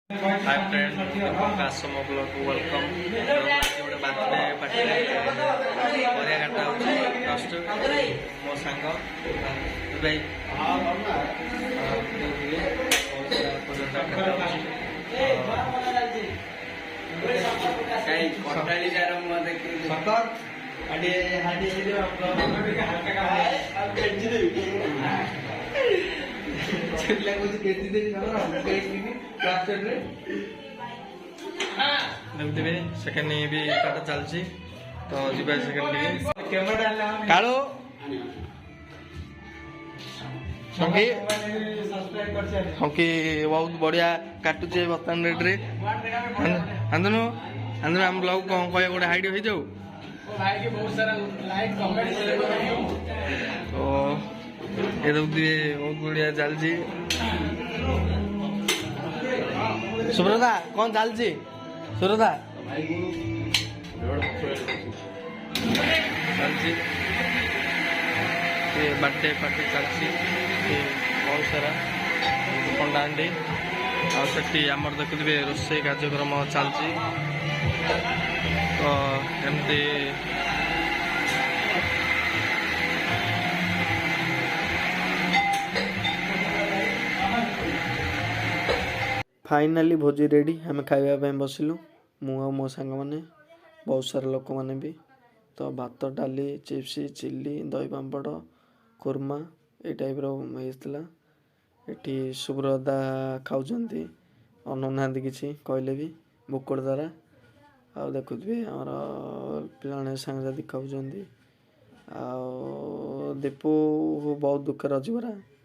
हाय friend आसम blog welcome गोटे birthday party परिया काटा जस्ट मो सांग भाई देखुथे सेकेंड भी काटा चलती तो जीवा सेकेंड कालो हंकी बहुत बढ़िया काटुचे बर्तमान रेट रे आंदनु आंदनु हम ब्लॉग कौन कह गोटे हाइड हो जाऊ तो ये देखुथे बहुत बढ़िया चलती सुब्रता कौन चलती सुरदा चलती बर्थडे पार्टी चलती बहुत सारा पंडाहांडी आमर देखुए रोषे कार्यक्रम चलती तो एमती फाइनाली भोजी रेडी आम खाइबा बसिलु मु मो सांग मैंने बहुत सारा लोक मैंने भी तो भात डाली चिप्स चिल्ली दही पापड़ खुरमा ये टाइप होता ये सुब्रता खाऊँगी अनौना किसी कहले भी बुकड़ द्वारा आ देखुए आमर पे सांगसाथी खाऊँ दीपू बहुत दुखर अच्छी परा